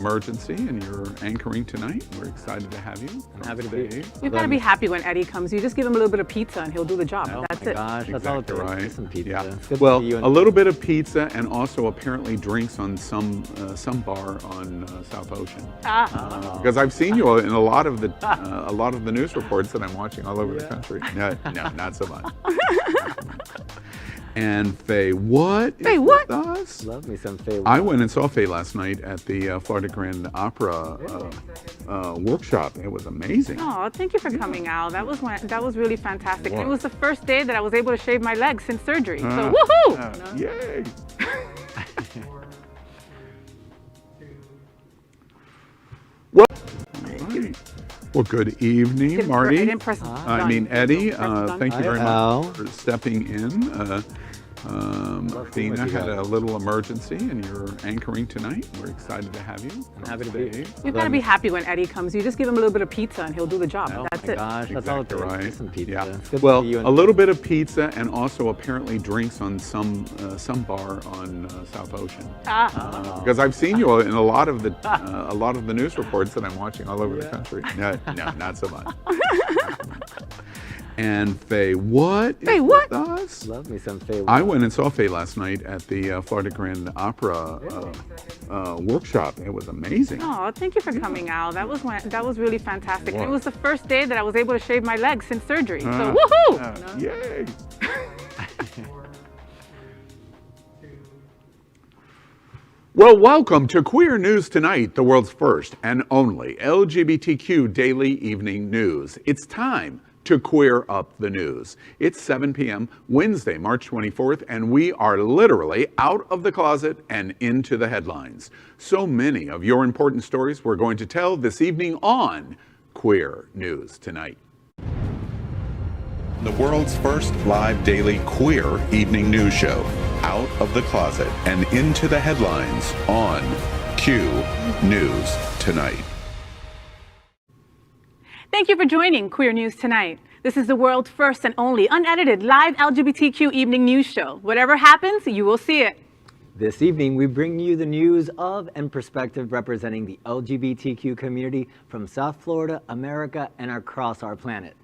Emergency, and you're anchoring tonight. We're excited to have you. I'm happy to be here. You've got to be happy when Eddie comes. You just give him a little bit of pizza and he'll do the job. Oh That's my it. gosh, that's all it Exactly takes. right. Just some pizza. Yeah. It's good to Well, see you a little bit of pizza and also apparently drinks on some bar on South Ocean. Because I've seen you in a lot of the news reports that I'm watching all over the country. No, not so much. And Faye, what? Faye, what? With us? Love me some Faye. I went and saw Faye last night at the Florida Grand Opera workshop. It was amazing. Oh, thank you for coming out. That was really fantastic. And it was the first day that I was able to shave my legs since surgery. So woohoo! Yay! Well, well, good evening, Marty. I didn't press I mean, Eddie. Thank you very Al. much for stepping in. Athena had a little emergency, and you're anchoring tonight. We're excited to have you. I'm happy to be here. You've got to be happy when Eddie comes. You just give him a little bit of pizza and he'll do the job. Oh That's my it. gosh, that's all it Exactly takes. right. Just some pizza. Yeah. It's good to Well, see you a little bit of pizza and also apparently drinks on some bar on South Ocean. Because I've seen you in a lot of the news reports that I'm watching all over the country. No, not so much. And Faye, what? Faye, what? With us? Love me some Faye. I went and saw Faye last night at the Florida Grand Opera workshop. It was amazing. Oh, thank you for coming out. That was really fantastic. And it was the first day that I was able to shave my legs since surgery. So woohoo! Yay! Well, welcome to Queer News Tonight, the world's first and only LGBTQ daily evening news. It's time to queer up the news. It's 7 p.m. Wednesday, March 24th, and we are literally out of the closet and into the headlines. So many of your important stories we're going to tell this evening on Queer News Tonight. The world's first live daily queer evening news show. Out of the closet and into the headlines on Q News Tonight. Thank you for joining Queer News Tonight. This is the world's first and only unedited live LGBTQ evening news show. Whatever happens, you will see it. This evening, we bring you the news of and perspective representing the LGBTQ community from South Florida, America, and across our planet.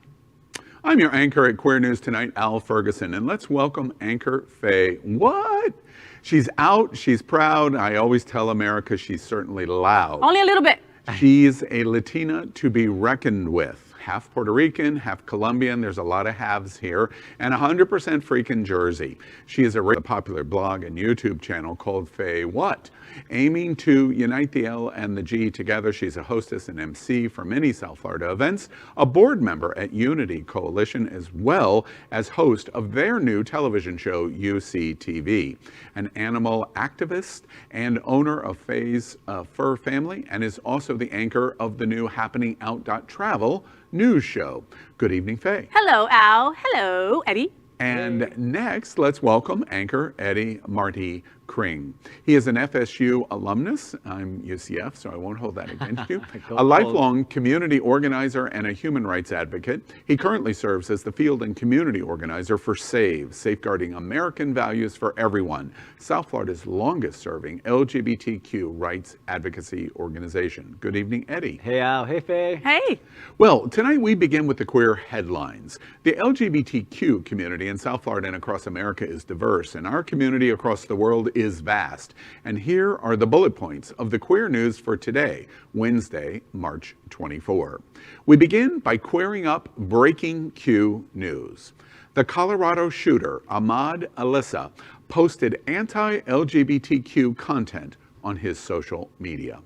I'm your anchor at Queer News Tonight, Al Ferguson, and let's welcome anchor Faye. What? She's out, she's proud. I always tell America she's certainly loud. Only a little bit. She's a Latina to be reckoned with. Half Puerto Rican, half Colombian. There's a lot of halves here, and 100% freaking Jersey. She is a popular blog and YouTube channel called Faye What? Aiming to unite the L and the G together. She's a hostess and MC for many South Florida events, a board member at Unity Coalition, as well as host of their new television show, UCTV. An animal activist and owner of Faye's Fur Family, and is also the anchor of the new Happening Out Travel news show. Good evening, Faye. Hello, Al. Hello, Eddie. And next, let's welcome anchor Eddie Marty Kring. He is an FSU alumnus. I'm UCF, so I won't hold that against you. A lifelong community organizer and a human rights advocate. He currently serves as the field and community organizer for SAVE, Safeguarding American Values for Everyone, South Florida's longest serving LGBTQ rights advocacy organization. Good evening, Eddie. Hey, Al. Hey, Faye. Hey. Well, tonight we begin with the queer headlines. The LGBTQ community in South Florida and across America is diverse, and our community across the world is vast. And here are the bullet points of the queer news for today, Wednesday, March 24. We begin by queering up breaking Q news. The Colorado shooter, Ahmad Alissa, posted anti-LGBTQ content on his social media.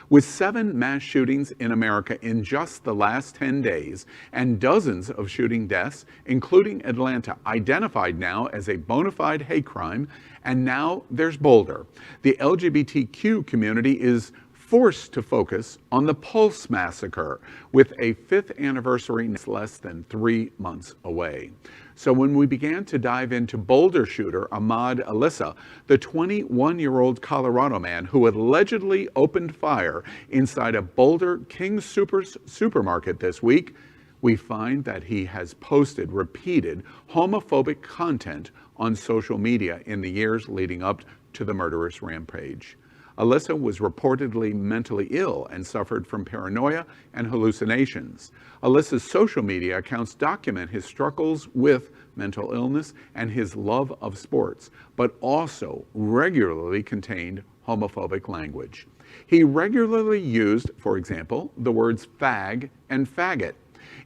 With 7 mass shootings in America in just the last 10 days and dozens of shooting deaths, including Atlanta, identified now as a bona fide hate crime, and now there's Boulder. The LGBTQ community is forced to focus on the Pulse massacre, with a 5th anniversary less than 3 months away. So when we began to dive into Boulder shooter Ahmad Alissa, the 21-year-old Colorado man who allegedly opened fire inside a Boulder King Soopers supermarket this week, we find that he has posted repeated homophobic content on social media in the years leading up to the murderous rampage. Alissa was reportedly mentally ill and suffered from paranoia and hallucinations. Alissa's social media accounts document his struggles with mental illness and his love of sports, but also regularly contained homophobic language. He regularly used, for example, the words fag and faggot.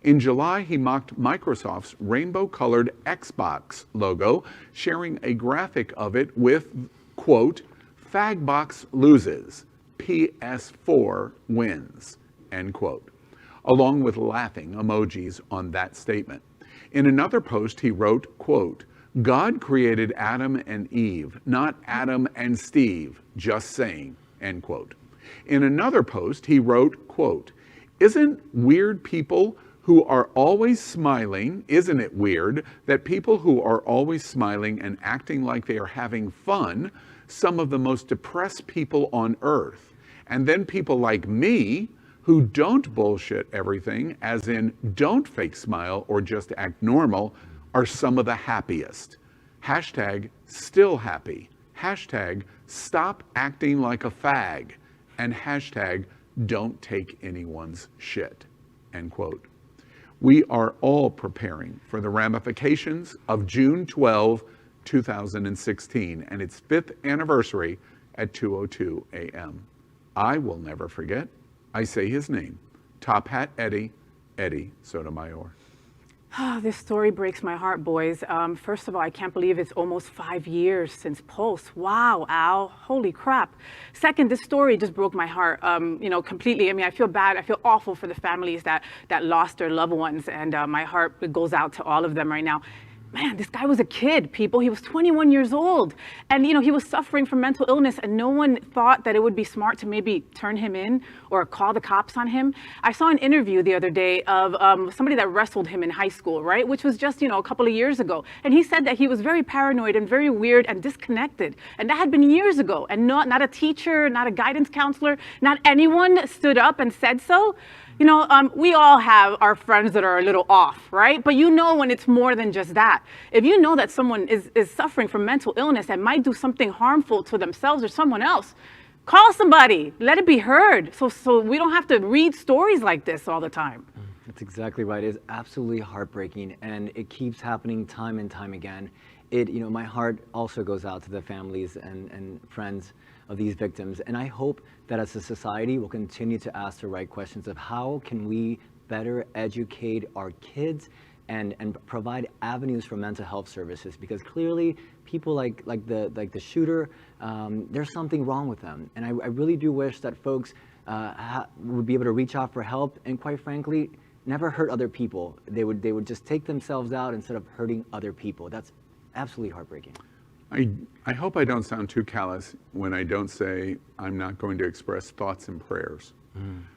In July, he mocked Microsoft's rainbow-colored Xbox logo, sharing a graphic of it with, quote, "Fagbox loses, PS4 wins," end quote, along with laughing emojis on that statement. In another post, he wrote, quote, "God created Adam and Eve, not Adam and Steve, just saying," end quote. In another post, he wrote, quote, isn't it weird that people who are always smiling and acting like they are having fun, some of the most depressed people on earth, and then people like me who don't bullshit everything, as in don't fake smile or just act normal, are some of the happiest. Hashtag still happy. Hashtag stop acting like a fag. And hashtag don't take anyone's shit, end quote. We are all preparing for the ramifications of June 12, 2016 and its 5th anniversary at 2:02 a.m. I will never forget. I say his name, Top Hat Eddie Sotomayor. This story breaks my heart, boys. First of all, I can't believe it's almost 5 years since Pulse. Wow, Al, holy crap. Second, this story just broke my heart, completely. I mean, I feel bad. I feel awful for the families that lost their loved ones, and my heart goes out to all of them right now. Man, this guy was a kid, people. He was 21 years old. And, he was suffering from mental illness, and no one thought that it would be smart to maybe turn him in or call the cops on him. I saw an interview the other day of somebody that wrestled him in high school, right? Which was just, a couple of years ago. And he said that he was very paranoid and very weird and disconnected. And that had been years ago. And not a teacher, not a guidance counselor, not anyone stood up and said so. We all have our friends that are a little off, right? But when it's more than just that. If you know that someone is suffering from mental illness and might do something harmful to themselves or someone else, call somebody, let it be heard. So we don't have to read stories like this all the time. That's exactly right. It is absolutely heartbreaking, and it keeps happening time and time again. My heart also goes out to the families and friends of these victims. And I hope that as a society, we'll continue to ask the right questions of how can we better educate our kids and provide avenues for mental health services, because clearly people like the shooter, there's something wrong with them. And I really do wish that folks would be able to reach out for help and, quite frankly, never hurt other people. They would just take themselves out instead of hurting other people. That's absolutely heartbreaking. I hope I don't sound too callous when I don't say I'm not going to express thoughts and prayers,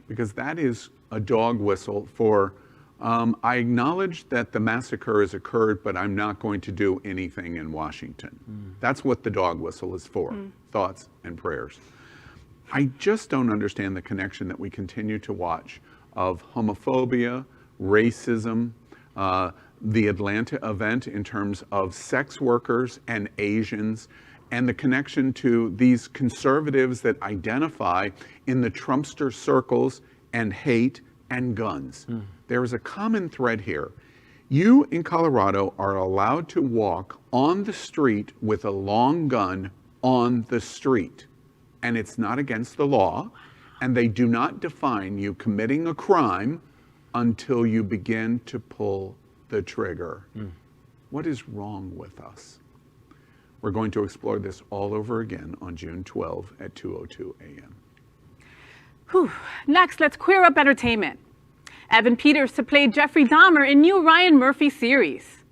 because that is a dog whistle for I acknowledge that the massacre has occurred, but I'm not going to do anything in Washington. That's what the dog whistle is for, thoughts and prayers. I just don't understand the connection that we continue to watch of homophobia, racism, the Atlanta event in terms of sex workers and Asians, and the connection to these conservatives that identify in the Trumpster circles and hate and guns. There is a common thread here. You in Colorado are allowed to walk on the street with a long gun on the street, and it's not against the law, and they do not define you committing a crime until you begin to pull the trigger. What is wrong with us? We're going to explore this all over again on June 12 at 2:02 a.m. Next, let's queer up entertainment. Evan Peters to play Jeffrey Dahmer in new Ryan Murphy series.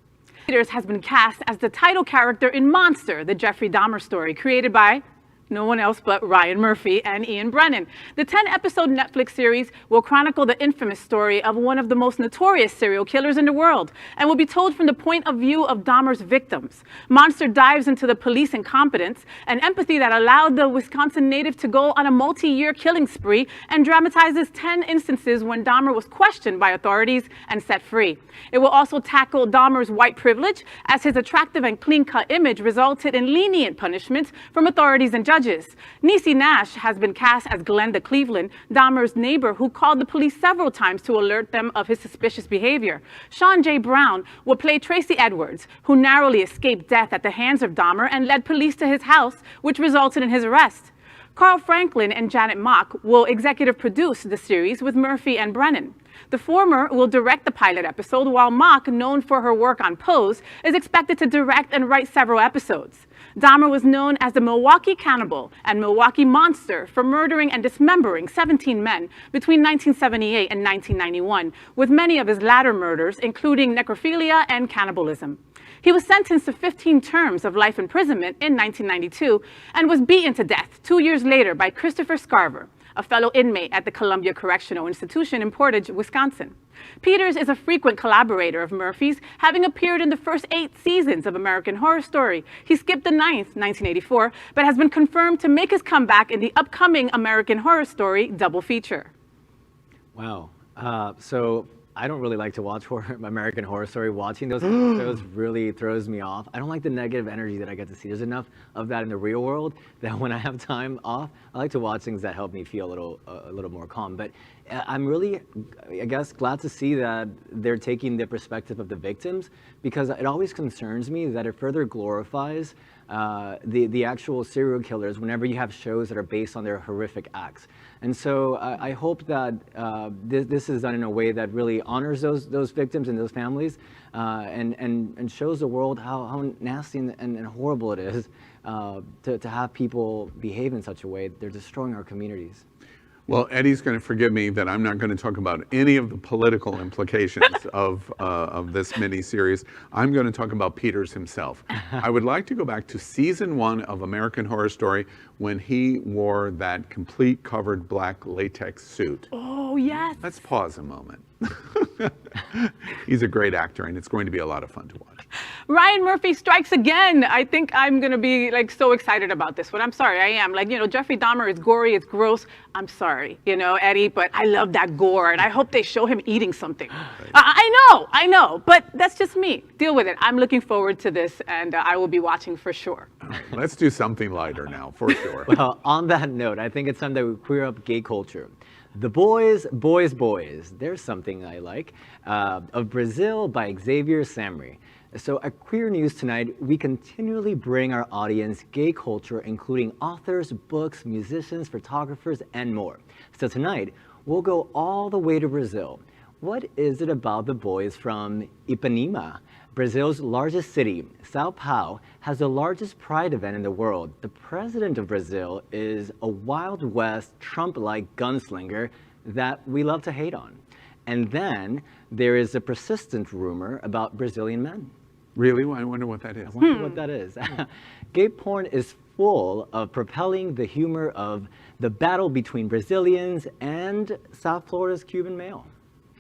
Peters has been cast as the title character in Monster, the Jeffrey Dahmer story, created by no one else but Ryan Murphy and Ian Brennan. The 10-episode Netflix series will chronicle the infamous story of one of the most notorious serial killers in the world, and will be told from the point of view of Dahmer's victims. Monster dives into the police incompetence and empathy that allowed the Wisconsin native to go on a multi-year killing spree, and dramatizes 10 instances when Dahmer was questioned by authorities and set free. It will also tackle Dahmer's white privilege, as his attractive and clean-cut image resulted in lenient punishments from authorities and judges, judges. Niecy Nash has been cast as Glenda Cleveland, Dahmer's neighbor who called the police several times to alert them of his suspicious behavior. Sean J. Brown will play Tracy Edwards, who narrowly escaped death at the hands of Dahmer and led police to his house, which resulted in his arrest. Carl Franklin and Janet Mock will executive produce the series with Murphy and Brennan. The former will direct the pilot episode, while Mock, known for her work on Pose, is expected to direct and write several episodes. Dahmer was known as the Milwaukee Cannibal and Milwaukee Monster for murdering and dismembering 17 men between 1978 and 1991, with many of his latter murders including necrophilia and cannibalism. He was sentenced to 15 terms of life imprisonment in 1992 and was beaten to death 2 years later by Christopher Scarver, a fellow inmate at the Columbia Correctional Institution in Portage, Wisconsin. Peters is a frequent collaborator of Murphy's, having appeared in the first 8 seasons of American Horror Story. He skipped the 9th, 1984, but has been confirmed to make his comeback in the upcoming American Horror Story double feature. Wow. So I don't really like to watch American Horror Story. Watching those episodes really throws me off. I don't like the negative energy that I get to see. There's enough of that in the real world that when I have time off, I like to watch things that help me feel a little more calm. But I'm really, I guess, glad to see that they're taking the perspective of the victims, because it always concerns me that it further glorifies the actual serial killers whenever you have shows that are based on their horrific acts. And so I hope that this is done in a way that really honors those victims and those families, and shows the world how nasty and horrible it is to have people behave in such a way. They're destroying our communities. Well, Eddie's going to forgive me that I'm not going to talk about any of the political implications of this miniseries. I'm going to talk about Peters himself. I would like to go back to season 1 of American Horror Story when he wore that complete covered black latex suit. Oh, yes. Let's pause a moment. He's a great actor, and it's going to be a lot of fun to watch. Ryan Murphy strikes again. I think I'm going to be so excited about this one. I'm sorry, I am. Jeffrey Dahmer is gory, it's gross. I'm sorry, Eddie, but I love that gore, and I hope they show him eating something. Right. I know, but that's just me. Deal with it. I'm looking forward to this, and I will be watching for sure. All right, let's do something lighter now, for sure. Well, on that note, I think it's time that we queer up gay culture. The Boys, Boys, Boys. There's something I like. Of Brazil by Xavier Samre. So at Queer News tonight, we continually bring our audience gay culture, including authors, books, musicians, photographers, and more. So tonight, we'll go all the way to Brazil. What is it about the boys from Ipanema? Brazil's largest city, Sao Paulo, has the largest pride event in the world. The president of Brazil is a Wild West, Trump-like gunslinger that we love to hate on. And then there is a persistent rumor about Brazilian men. Really? I wonder what that is. I wonder what that is. Gay porn is full of propelling the humor of the battle between Brazilians and South Florida's Cuban male.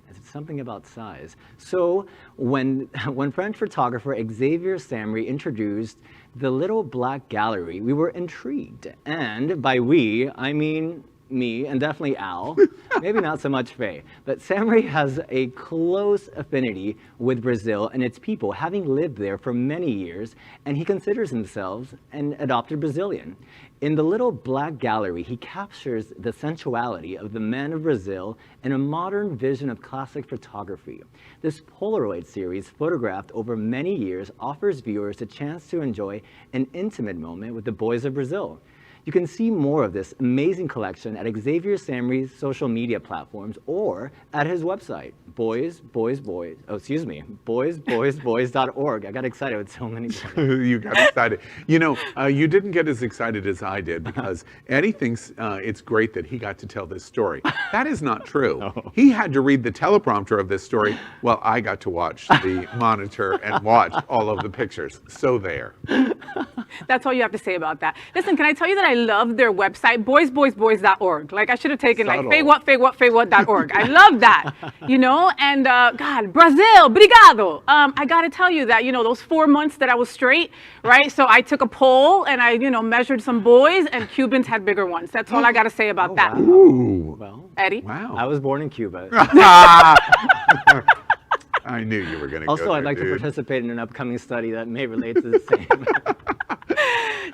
It's something about size. So when French photographer Xavier Samre introduced the Little Black Gallery, we were intrigued. And by we, I mean me, and definitely Al, maybe not so much Faye, but Samre has a close affinity with Brazil and its people, having lived there for many years, and he considers himself an adopted Brazilian. In the Little Black Gallery, he captures the sensuality of the men of Brazil in a modern vision of classic photography. This Polaroid series, photographed over many years, offers viewers a chance to enjoy an intimate moment with the boys of Brazil. You can see more of this amazing collection at Xavier Samre's social media platforms or at his website, boysboysboys.org. I got excited with so many. You got excited. You didn't get as excited as I did because Eddie thinks it's great that he got to tell this story. That is not true. No. He had to read the teleprompter of this story while I got to watch the monitor and watch all of the pictures. So there. That's all you have to say about that. Listen, can I tell you that I love their website, boysboysboys.org. I should have taken faywhat.org. I love that, and God, Brazil, obrigado. I got to tell you that, those 4 months that I was straight, right? So I took a poll and I, measured some boys, and Cubans had bigger ones. That's all I got to say about that. Wow. Ooh. Well, Eddie? Wow. I was born in Cuba. I knew you were going to go Also, there, I'd like to participate in an upcoming study that may relate to the same.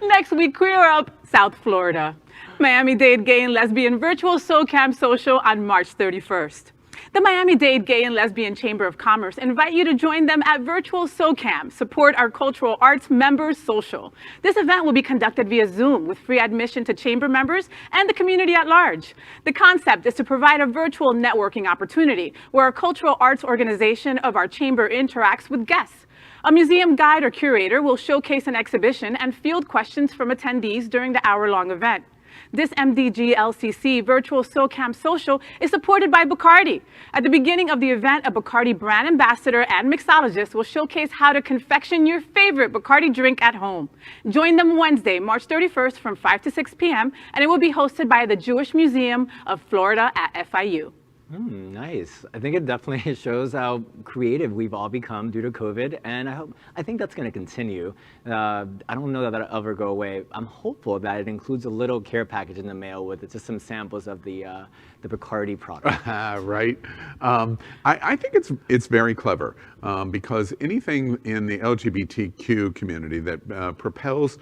Next, we queer up South Florida. Miami-Dade Gay and Lesbian Virtual SoCam Social on March 31st. The Miami-Dade Gay and Lesbian Chamber of Commerce invite you to join them at Virtual SoCam, Support Our Cultural Arts Members Social. This event will be conducted via Zoom with free admission to chamber members and the community at large. The concept is to provide a virtual networking opportunity where a cultural arts organization of our chamber interacts with guests. A museum guide or curator will showcase an exhibition and field questions from attendees during the hour-long event. This MDG-LCC Virtual SoCam Social is supported by Bacardi. At the beginning of the event, a Bacardi brand ambassador and mixologist will showcase how to confection your favorite Bacardi drink at home. Join them Wednesday, March 31st from 5 to 6 p.m., and it will be hosted by the Jewish Museum of Florida at FIU. Nice. I think it definitely shows how creative we've all become due to COVID, and I think that's going to continue. I don't know that that'll ever go away. I'm hopeful that it includes a little care package in the mail with just some samples of the Bacardi product. Right. I think it's very clever because anything in the LGBTQ community that propels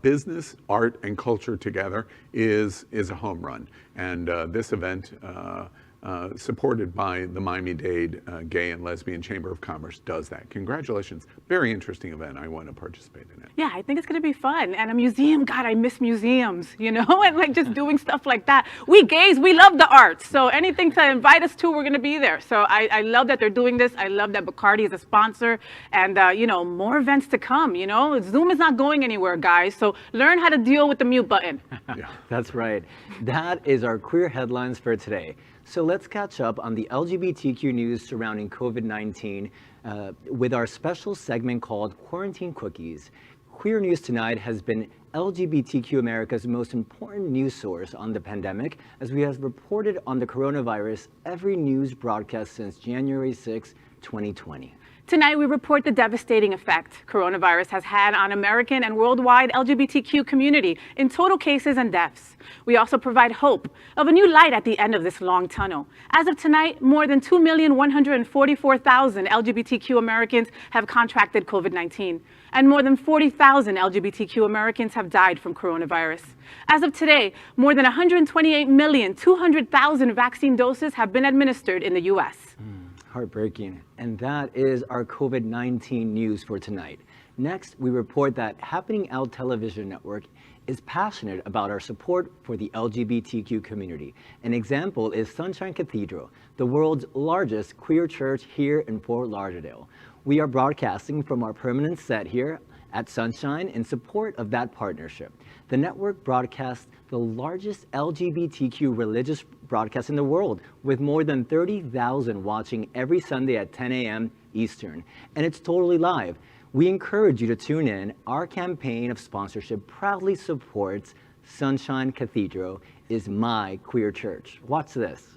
business, art, and culture together is a home run. And this event, supported by the Miami-Dade Gay and Lesbian Chamber of Commerce, does that. Congratulations. Very interesting event. I want to participate in it. Yeah, I think it's going to be fun. And a museum, God, I miss museums, you know, and like just doing stuff like that. We gays, we love the arts. So anything to invite us to, we're going to be there. So I love that they're doing this. I love that Bacardi is a sponsor, and, you know, more events to come, you know. Zoom is not going anywhere, guys. So learn how to deal with the mute button. Yeah, that's right. That is our queer headlines for today. So let's catch up on the LGBTQ news surrounding COVID-19 with our special segment called Quarantine Quickies. Queer News Tonight has been LGBTQ America's most important news source on the pandemic, as we have reported on the coronavirus every news broadcast since January 6, 2020. Tonight, we report the devastating effect coronavirus has had on American and worldwide LGBTQ community in total cases and deaths. We also provide hope of a new light at the end of this long tunnel. As of tonight, more than 2,144,000 LGBTQ Americans have contracted COVID-19, and more than 40,000 LGBTQ Americans have died from coronavirus. As of today, more than 128,200,000 vaccine doses have been administered in the U.S. Heartbreaking. And that is our COVID-19 news for tonight. Next, we report that Happening Out Television Network is passionate about our support for the LGBTQ community. An example is Sunshine Cathedral, the world's largest queer church here in Fort Lauderdale. We are broadcasting from our permanent set here at Sunshine in support of that partnership. The network broadcasts the largest LGBTQ religious broadcast in the world, with more than 30,000 watching every Sunday at 10 a.m. Eastern, and it's totally live. We encourage you to tune in. Our campaign of sponsorship proudly supports Sunshine Cathedral is my queer church. Watch this.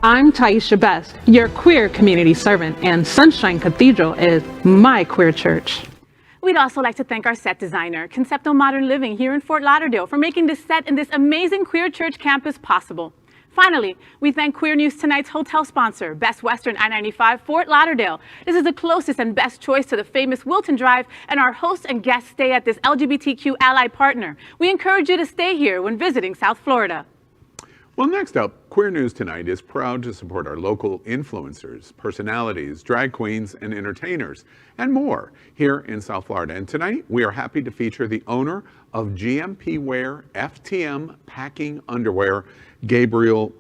I'm Taisha Best, your queer community servant, and Sunshine Cathedral is my queer church. We'd also like to thank our set designer, Concepto Modern Living here in Fort Lauderdale, for making this set in this amazing queer church campus possible. Finally, we thank Queer News Tonight's hotel sponsor, Best Western I-95 Fort Lauderdale. This is the closest and best choice to the famous Wilton Drive, and our hosts and guests stay at this LGBTQ ally partner. We encourage you to stay here when visiting South Florida. Well, next up, Queer News Tonight is proud to support our local influencers, personalities, drag queens, and entertainers, and more here in South Florida. And tonight, we are happy to feature the owner of GMP Wear FTM Packing Underwear, Gabriel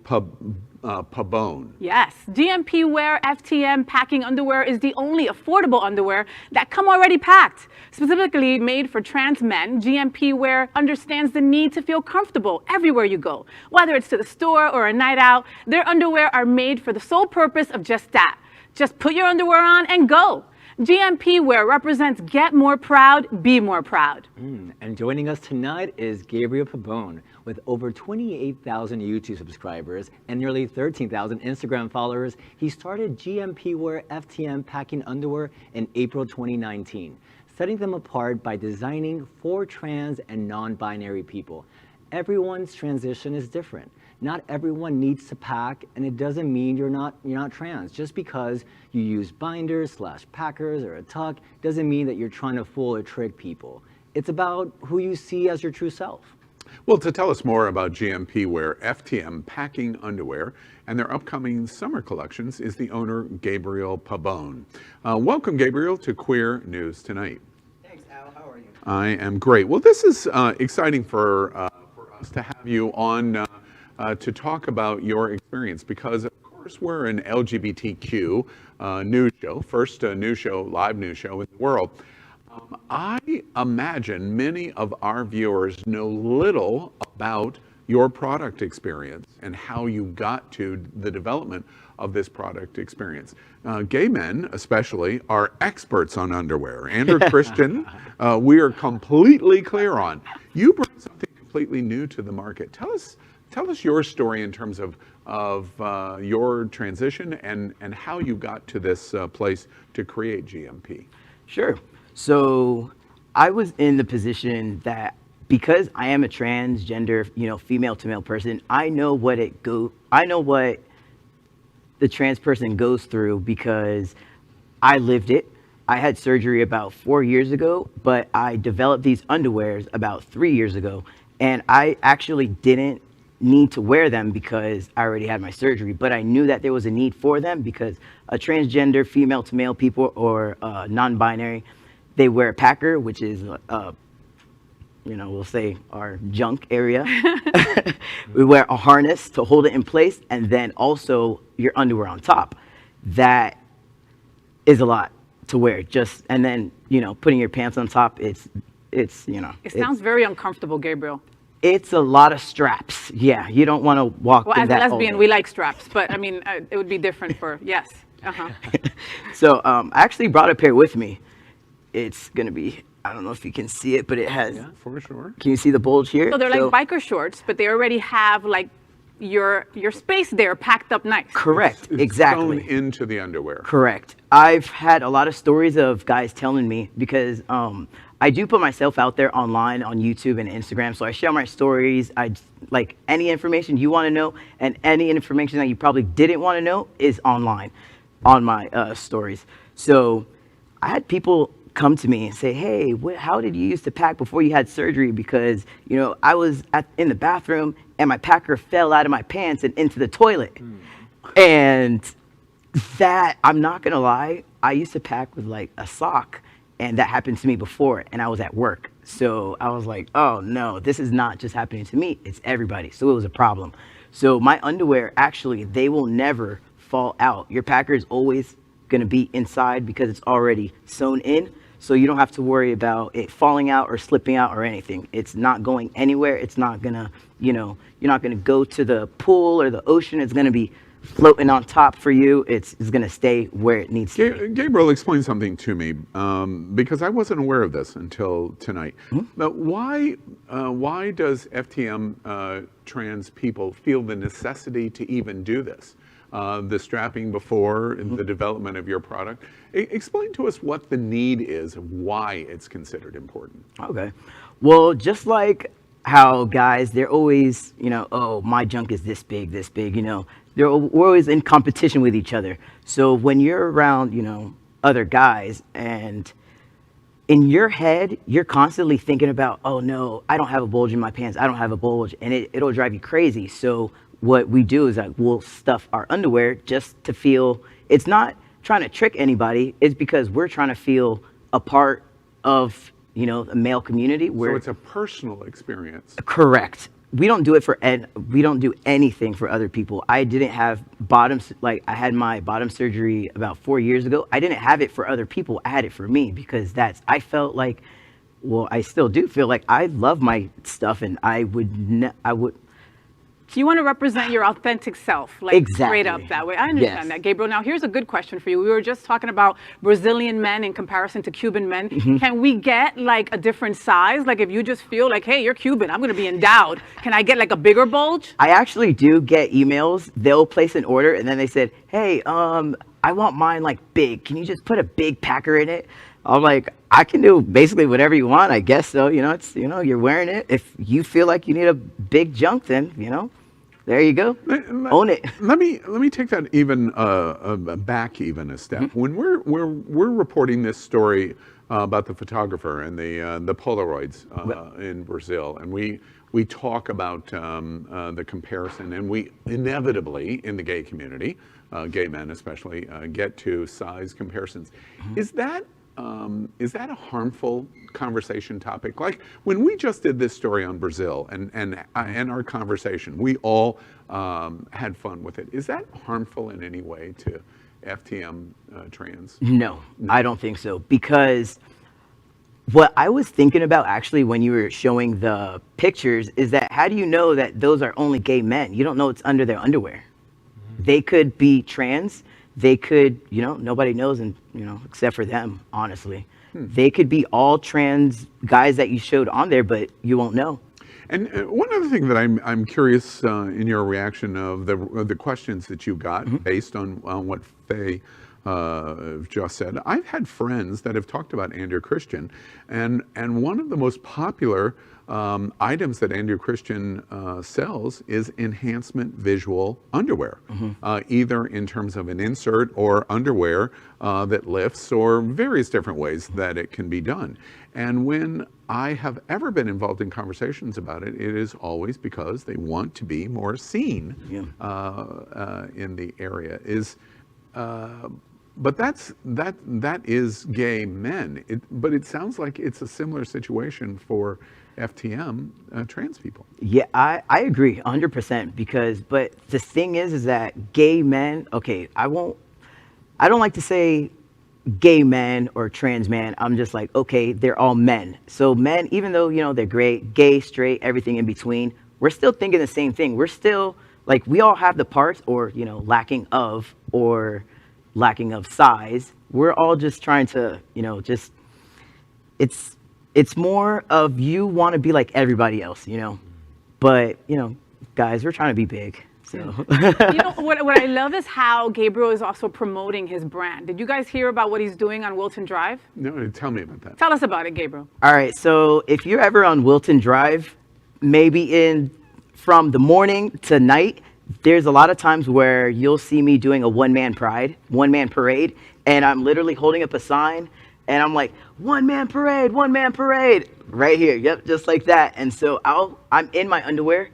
Pabon. Yes, GMP wear FTM packing underwear is the only affordable underwear that come already packed. Specifically made for trans men, GMP wear understands the need to feel comfortable everywhere you go. Whether it's to the store or a night out, their underwear are made for the sole purpose of just that. Just put your underwear on and go. GMP wear represents get more proud, be more proud. And joining us tonight is Gabriel Pabon. With over 28,000 YouTube subscribers and nearly 13,000 Instagram followers, he started GMP Wear FTM packing underwear in April 2019, setting them apart by designing for trans and non-binary people. Everyone's transition is different. Not everyone needs to pack, and it doesn't mean you're not trans. Just because you use binders / packers or a tuck doesn't mean that you're trying to fool or trick people. It's about who you see as your true self. Well, to tell us more about GMP Wear FTM packing underwear and their upcoming summer collections is the owner, Gabriel Pabon. Welcome, Gabriel, to Queer News Tonight. Thanks, Al. How are you? I am great. Well, this is exciting for us to have you on to talk about your experience, because, of course, we're an LGBTQ news show, first news show, live news show in the world. I imagine many of our viewers know little about your product experience and how you got to the development of this product experience. Gay men, especially, are experts on underwear. Andrew Christian, we are completely clear on. You bring something completely new to the market. Tell us your story in terms of your transition and how you got to this place to create GMP. Sure. So I was in the position that because I am a transgender, female to male person, I know what the trans person goes through because I lived it. I had surgery about 4 years ago, but I developed these underwears about 3 years ago, and I actually didn't need to wear them because I already had my surgery, but I knew that there was a need for them because a transgender, female to male people or non-binary, they wear a packer, which is, we'll say our junk area. We wear a harness to hold it in place, and then also your underwear on top. That is a lot to wear. And then putting your pants on top. It sounds very uncomfortable, Gabriel. It's a lot of straps. Yeah, you don't want to walk. Well, in as that a lesbian, we like straps, but I mean, it would be different for yes. So I actually brought a pair with me. It's gonna be, I don't know if you can see it, but it has. Yeah, for sure. Can you see the bulge here? So they're like biker shorts, but they already have like your space there packed up nice. Correct. It's exactly. sewn into the underwear. Correct. I've had a lot of stories of guys telling me because I do put myself out there online on YouTube and Instagram, so I share my stories. Like any information you want to know and any information that you probably didn't want to know is online on my stories. So I had people come to me and say, hey, how did you used to pack before you had surgery? Because, I was in the bathroom and my packer fell out of my pants and into the toilet. And that, I'm not going to lie, I used to pack with like a sock, and that happened to me before, and I was at work. So I was like, oh no, this is not just happening to me, it's everybody. So it was a problem. So my underwear, actually, they will never fall out. Your packer is always going to be inside because it's already sewn in. So you don't have to worry about it falling out or slipping out or anything. It's not going anywhere. It's not gonna, you're not gonna go to the pool or the ocean. It's gonna be floating on top for you. It's gonna stay where it needs to be. Gabriel, explain something to me, because I wasn't aware of this until tonight. But why does FTM trans people feel the necessity to even do this? The strapping before the development of your product. Explain to us what the need is, why it's considered important. Okay. Well, just like how guys, they're always, oh, my junk is this big, we're always in competition with each other. So when you're around, other guys, and in your head, you're constantly thinking about, oh no, I don't have a bulge in my pants, I don't have a bulge, and it'll drive you crazy. So what we do is like we'll stuff our underwear just to feel, it's not trying to trick anybody, it's because we're trying to feel a part of, the male community. So it's a personal experience. Correct. we don't do it for we don't do anything for other people. I didn't have I had my bottom surgery about 4 years ago. I didn't have it for other people. I had it for me because I felt like, well, I still do feel like I love my stuff, and I would. So you want to represent your authentic self, like Exactly. straight up that way. I understand Yes. that, Gabriel. Now, here's a good question for you. We were just talking about Brazilian men in comparison to Cuban men. Can we get like a different size? Like if you just feel like, hey, you're Cuban, I'm going to be endowed. Can I get like a bigger bulge? I actually do get emails. They'll place an order, and then they said, hey, I want mine like big. Can you just put a big packer in it? I'm like, I can do basically whatever you want, I guess so. It's, you're wearing it. If you feel like you need a big junk, then, there you go. Own it. Let me take that even back even a step. When we're reporting this story about the photographer and the Polaroids in Brazil, and we talk about the comparison, and we inevitably in the gay community, gay men especially, get to size comparisons. Is that a harmful conversation topic? Like when we just did this story on Brazil and our conversation, we all had fun with it. Is that harmful in any way to FTM trans? No, I don't think so. Because what I was thinking about actually when you were showing the pictures is that how do you know that those are only gay men? You don't know it's under their underwear. They could be trans. They could, nobody knows, and except for them, honestly. They could be all trans guys that you showed on there, but you won't know. And one other thing that I'm curious in your reaction of the questions that you got based on what Faye just said. I've had friends that have talked about Andrew Christian, and one of the most popular items that Andrew Christian sells is enhancement visual underwear, either in terms of an insert or underwear that lifts, or various different ways that it can be done. And when I have ever been involved in conversations about it, it is always because they want to be more seen in the area. But that is gay men. But it sounds like it's a similar situation for FTM trans people. Yeah, I agree 100% but the thing is that gay men, okay, I don't like to say gay men or trans man. I'm just like, okay, they're all men. So men, even though, they're great, gay, straight, everything in between, we're still thinking the same thing. We're still like, we all have the parts or, lacking of size. We're all just trying to, it's more of you want to be like everybody else, but, guys, we're trying to be big. So. What I love is how Gabriel is also promoting his brand. Did you guys hear about what he's doing on Wilton Drive? No, tell me about that. Tell us about it, Gabriel. All right, so if you're ever on Wilton Drive, maybe from the morning to night, there's a lot of times where you'll see me doing a one-man parade, and I'm literally holding up a sign, and I'm like, one-man parade, right here. Yep, just like that. And so I'm in my underwear.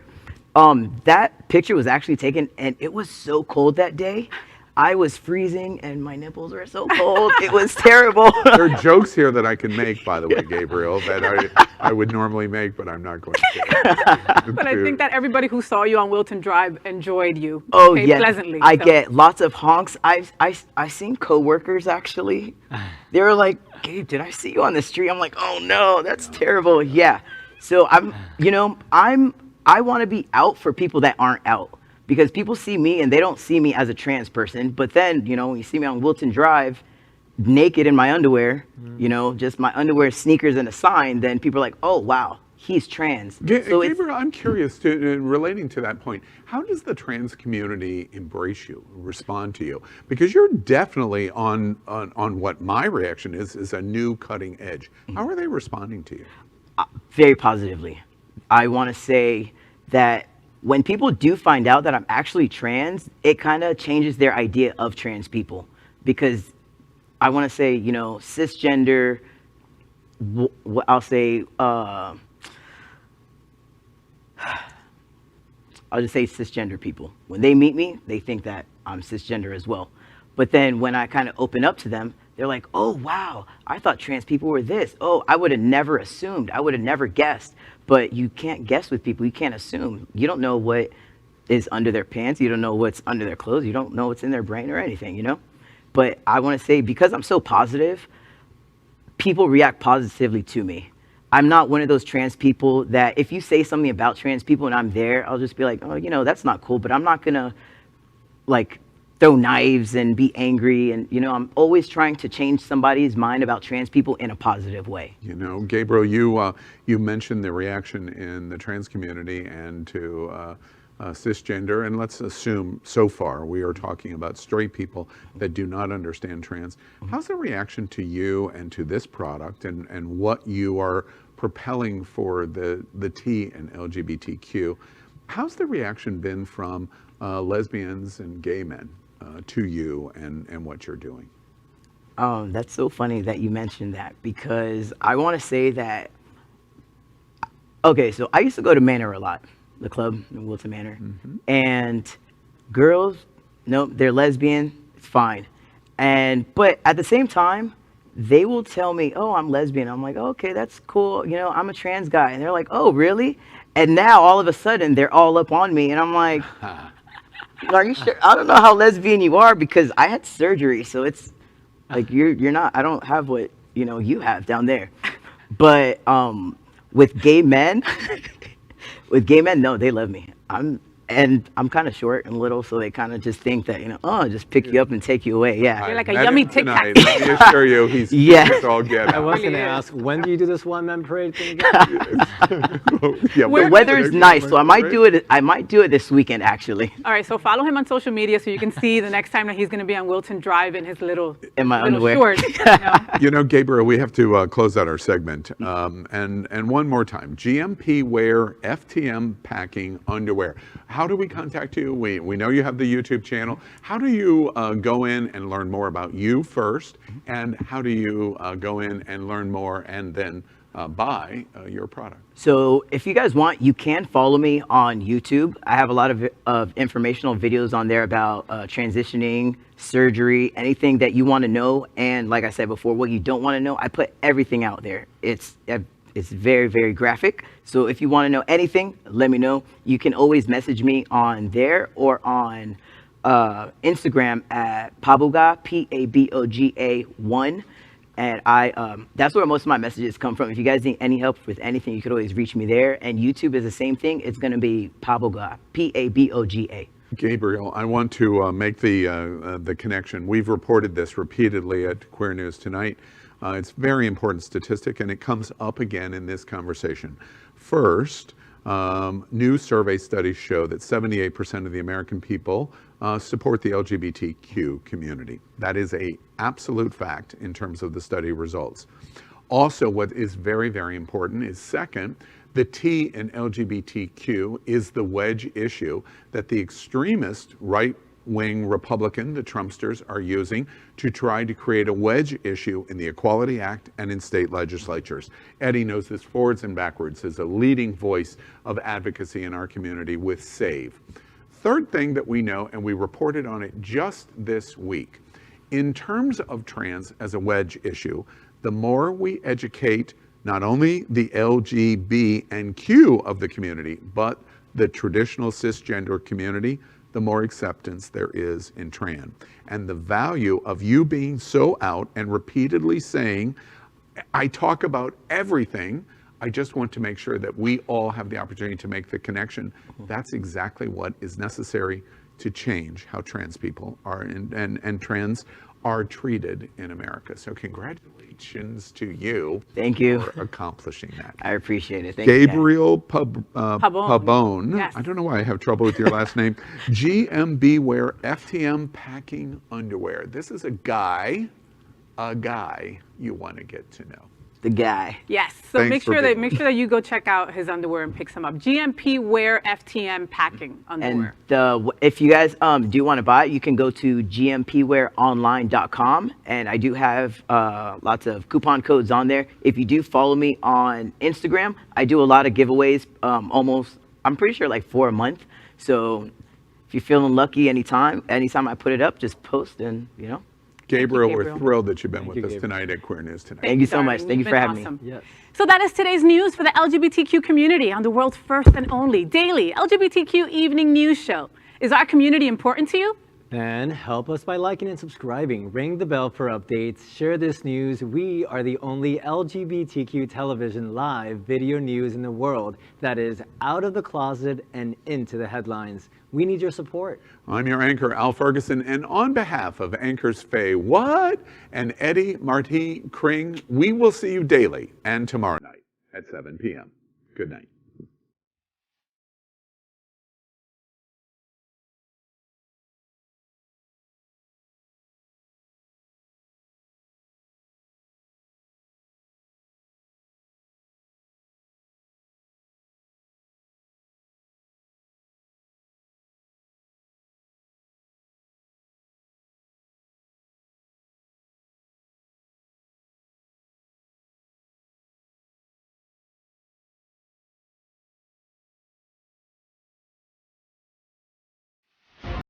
That picture was actually taken, and it was so cold that day. I was freezing, and my nipples were so cold. It was terrible. There are jokes here that I can make, by the way, Gabriel, that I would normally make, but I'm not going to. But I think that everybody who saw you on Wilton Drive enjoyed you. Oh, yeah. Pleasantly. I get lots of honks. I've seen coworkers actually. They were like, Gabe, did I see you on the street? I'm like, oh no, that's terrible. Yeah. So I want to be out for people that aren't out. Because people see me and they don't see me as a trans person. But then, when you see me on Wilton Drive, naked in my underwear, just my underwear, sneakers, and a sign, then people are like, oh, wow, he's trans. Gabriel, I'm curious, relating to that point, how does the trans community embrace you, respond to you? Because you're definitely on what my reaction is a new cutting edge. How are they responding to you? Very positively. I want to say that when people do find out that I'm actually trans, it kind of changes their idea of trans people. Because I want to say, cisgender, I'll say, I'll just say cisgender people. When they meet me, they think that I'm cisgender as well. But then when I kind of open up to them, They're like, oh, wow, I thought trans people were this. Oh, I would have never assumed. I would have never guessed. But you can't guess with people. You can't assume. You don't know what is under their pants. You don't know what's under their clothes. You don't know what's in their brain or anything, you know? But I want to say, because I'm so positive, people react positively to me. I'm not one of those trans people that if you say something about trans people and I'm there, I'll just be like, oh, you know, that's not cool. But I'm not going to, like, throw knives and be angry. And, you know, I'm always trying to change somebody's mind about trans people in a positive way. You know, Gabriel, you mentioned the reaction in the trans community and to cisgender, and let's assume so far we are talking about straight people that do not understand trans. How's the reaction to you and to this product and what you are propelling for the T in LGBTQ? How's the reaction been from lesbians and gay men to you and what you're doing? That's so funny that you mentioned that, because I want to say that, okay, so I used to go to Manor a lot, the club in Wilton Manor, and girls, no, they're lesbian, it's fine. But at the same time, they will tell me, oh, I'm lesbian. I'm like, oh, okay, that's cool. You know, I'm a trans guy. And they're like, oh, really? And now all of a sudden they're all up on me. And I'm like, are you sure? I don't know how lesbian you are, because I had surgery. So it's like, you're not, I don't have what, you know, you have down there. But with gay men, no, they love me. I'm kind of short and little, so they kind of just think that, you know, oh, just pick you up and take you away. Yeah. You're like a yummy Tic Tac. Let me assure you, he's Yes. all get I out. was going to ask, when do you do this one-man parade thing again? Yeah, The weather is nice, so I might do it. I might do it this weekend, actually. All right, so follow him on social media so you can see the next time that he's going to be on Wilton Drive in his little, In my little underwear. shorts. You know? You know, Gabriel, we have to close out our segment. And one more time, GMP Wear FTM Packing Underwear. How do we contact you? We know you have the YouTube channel. How do you go in and learn more about you first? And how do you go in and learn more and then buy your product? So if you guys want, you can follow me on YouTube. I have a lot of informational videos on there about transitioning, surgery, anything that you want to know. And like I said before, what you don't want to know, I put everything out there. It's very, very graphic. So if you want to know anything, let me know. You can always message me on there or on Instagram at Paboga, Paboga 1. And that's where most of my messages come from. If you guys need any help with anything, you could always reach me there. And YouTube is the same thing. It's going to be Paboga, Paboga. Gabriel, I want to make the connection. We've reported this repeatedly at Queer News Tonight. It's a very important statistic, and it comes up again in this conversation. First, new survey studies show that 78% of the American people support the LGBTQ community. That is an absolute fact in terms of the study results. Also, what is very, very important is, second, the T in LGBTQ is the wedge issue that the extremist right-wing Republican, the Trumpsters, are using to try to create a wedge issue in the Equality Act and in state legislatures. Eddie knows this forwards and backwards as a leading voice of advocacy in our community with SAVE. Third thing that we know, and we reported on it just this week, in terms of trans as a wedge issue, the more we educate not only the LGB and Q of the community, but the traditional cisgender community, the more acceptance there is in trans. And the value of you being so out and repeatedly saying, I talk about everything, I just want to make sure that we all have the opportunity to make the connection. That's exactly what is necessary to change how trans people are and trans are treated in America. So congratulations to you. Thank you for accomplishing that. I appreciate it. Thank you, Gabriel Pabon. Pabon. Yes. I don't know why I have trouble with your last name. GMB Wear FTM Packing Underwear. This is a guy you want to get to know. The guy. Yes. So Thanks make for sure being that you go check out his underwear and pick some up. GMP Wear FTM Packing Underwear. And if you guys do want to buy it, you can go to gmpwearonline.com, and I do have lots of coupon codes on there. If you do follow me on Instagram, I do a lot of giveaways. I'm pretty sure like 4 a month. So if you're feeling lucky anytime I put it up, just post and Gabriel, Gabriel. we're thrilled that you've been Thank with you, us Gabriel. tonight at Queer News Tonight. Thank you so darling. much. Thank you You've for been having awesome. me. Yes. So that is today's news for the LGBTQ community on the world's first and only daily LGBTQ evening news show. Is our community important to you? Then help us by liking and subscribing. Ring the bell for updates. Share this news. We are the only LGBTQ television live video news in the world that is out of the closet and into the headlines. We need your support. I'm your anchor, Al Ferguson, and on behalf of anchors Faye What and Eddie Marti Kring, we will see you daily and tomorrow night at 7 p.m. Good night.